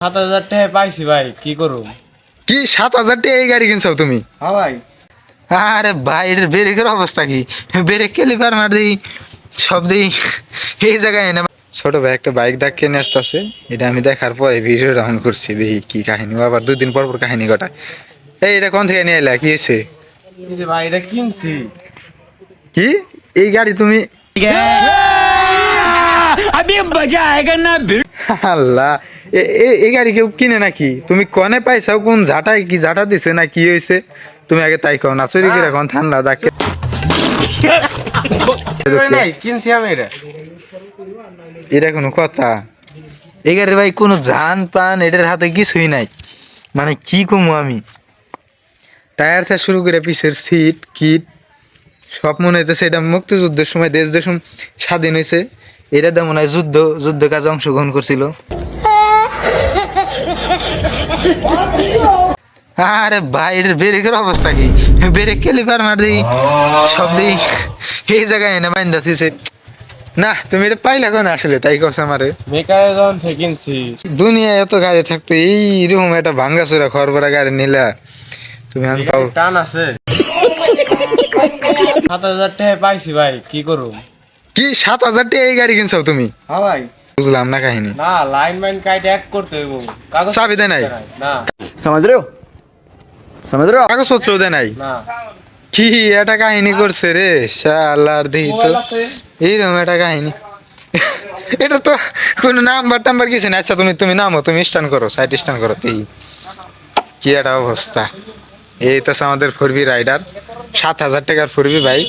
7,000 টাকা পাইছি ভাই, কি করুম? কি 7,000 টাকা এই গাড়ি কিনছো তুমি? হ্যাঁ ভাই। আরে ভাই, এর ব্রেকের অবস্থা কি? ব্রেক ক্যালিপার মারি সব দিই এই জায়গায় এনে। ছোট ভাই একটা বাইক ডাকিয়ে নিয়ে আসতেছে, এটা আমি দেখার পরে ভিডিও অন করছি, দেখি কি কাহিনী। আবার 2 দিন পর পর কাহিনী ঘটায়। এই এটা কোন থেকে নিয়ে এলা? কি হয়েছে? এই যে ভাই, এটা কিনছি। কি এই গাড়ি তুমি? আল্লাহ, এই গাড়ি কেউ কিনে নাকি? তুমি কনে পাইছাও? কোন ঝাঁটায় কি ঝাঁটা দিছে না কি হয়েছে? তুমি আগে তাই কও না, চুরি করে এখন ঠান্ডা ডাকে। নাই, কিনছি আমি এটা। এটা কোনো কথা? এই গাড়ির ভাই কোনো জান প্রাণ এটার হাতে কিছুই নাই। মানে কি কমু আমি? টায়ার থেকে শুরু করে পিছের সিট কিট সব মনে হইতেছে এটা মুক্তিযুদ্ধের সময় দেশ দেশ স্বাধীন হয়েছে। এটা তো মনে হয় যুদ্ধ কাজে অংশগ্রহণ করছিল। আরে ভাই, এটার ব্রেকের অবস্থা কি? ব্রেক ক্যালিপার মারি সব দিই এই জায়গায় এনে বাইন্দা দিছে। না, তুমি এটা পাইলা কোন আসলে? তাই কস আমারে। মেকারে যখন থেকে কিনছি। দুনিয়ায় এত গাড়ি থাকতে এইরকম একটা ভাঙ্গাচোরা খরবরা গাড়ি নিলা তুমি? আমি পাও টান আছে। 7,000 টাকা পাইছি ভাই, কি করুম? কি 7,000 টাকা এই গাড়ি কিনছো তুমি? হ্যাঁ ভাই। বুঝলাম না কাহিনী। না, লাইন মাইন কাইটে এক করতে হইব। কাগজ চাবি দেয় নাই? না। समझ रहे हो समझ रहे हो কাগজপত্র দেয় নাই? না। কি একটা কাহিনী করছে রে শালার, দেখি তো এইরকম একটা কাহিনী। এটা তো কোন নাম্বার টাম্বার কিছু না। আচ্ছা তুমি নামো, তুমি স্ট্যান্ড করো, সাইড স্ট্যান্ড করো। তুই কি একটা অবস্থা! এই তো আমাদের ফোরবি রাইডার, 7,000 টাকার ফোরবি ভাই।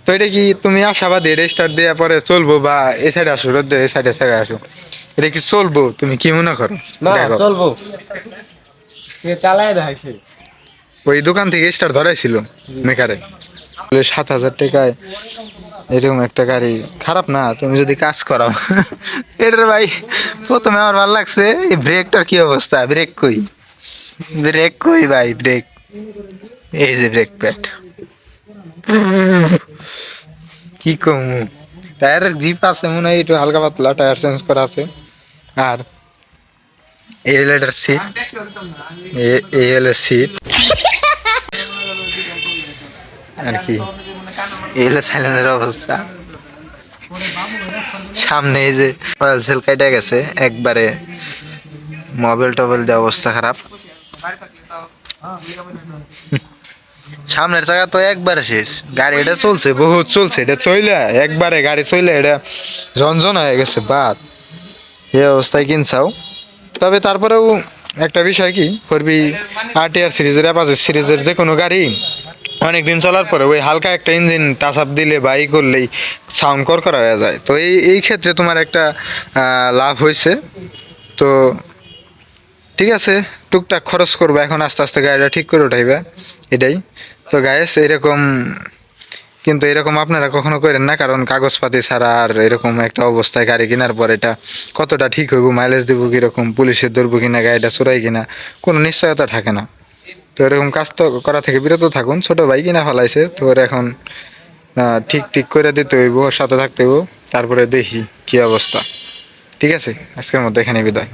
তো এটা কি তুমি আশাবাদী এটা স্টার্ট দেওয়ার পরে চলবো? বা এই সাইডে আসো, রোদ এই সাইডে সাইডে আসো, এটা কি চলবো? তুমি কি মনে করো? না, দেখো, চলবো। চালায় দেখাইছে। ওই দোকান থেকে স্টার ধরাইছিল মেকারে। 7,000 টাকায় এরকম একটা গাড়ি খারাপ না, তুমি যদি কাজ করাও। এটার ভাই প্রথমে আমার ভালো লাগছে এই ব্রেকটার কি অবস্থা। ব্রেক কই? ব্রেক কই ভাই? ব্রেক এই যে ব্রেক প্যাড, কি কম। টায়ারের গ্রিপ আছে মনে হয় একটু হালকা পাতলা, টায়ার চেঞ্জ করা আছে। আর এই লেটার সিট, এই হলো সিট আর কি। এই হলো সাইলেন্সের অবস্থা। সামনে এই যে অয়েল সেল কেটে গেছে একবারে, মোবাইল টোবাইল দিয়ে অবস্থা খারাপ। সামনের জায়গা তো একবারে শেষ। গাড়ি এটা চলছে, বহুত চলছে, এটা চইলা একবারে গাড়ি চইলা এটা ঝনঝন হয়ে গেছে বাদ। এই অবস্থায় কিনছাও। তবে তারপরেও একটা বিষয় কি করবি, RTR সিরিজের অ্যাপাচি সিরিজের যে কোনো গাড়ি অনেকদিন চলার পরে ওই হালকা একটা ইঞ্জিন টাচ আপ দিলে বা ই করলেই সাউন্ড করা হয়ে যায়। তো এই ক্ষেত্রে তোমার একটা লাভ হয়েছে। তো ঠিক আছে, টুকটাক খরচ করবো এখন, আস্তে আস্তে গাড়িটা ঠিক করে উঠাইবে, এটাই তো গায়েস। এরকম কিন্তু এরকম আপনারা কখনো করেন না, কারণ কাগজপাতি ছাড়া আর এরকম একটা অবস্থায় গাড়ি কেনার পর এটা কতটা ঠিক হইব, মাইলেজ দিব কীরকম, পুলিশের ধরবো কিনা, গাড়িটা চোরাই কিনা, কোনো নিশ্চয়তা থাকে না। তো এরকম কাজ তো করা থেকে বিরত থাকুন। ছোট ভাই কিনা ফেলাইছে তো ওর এখন ঠিক করে দিতে হইব, ওর সাথে থাকতে হইব, তারপরে দেখি কি অবস্থা। ঠিক আছে, আজকের মধ্যে এখানে বিদায়।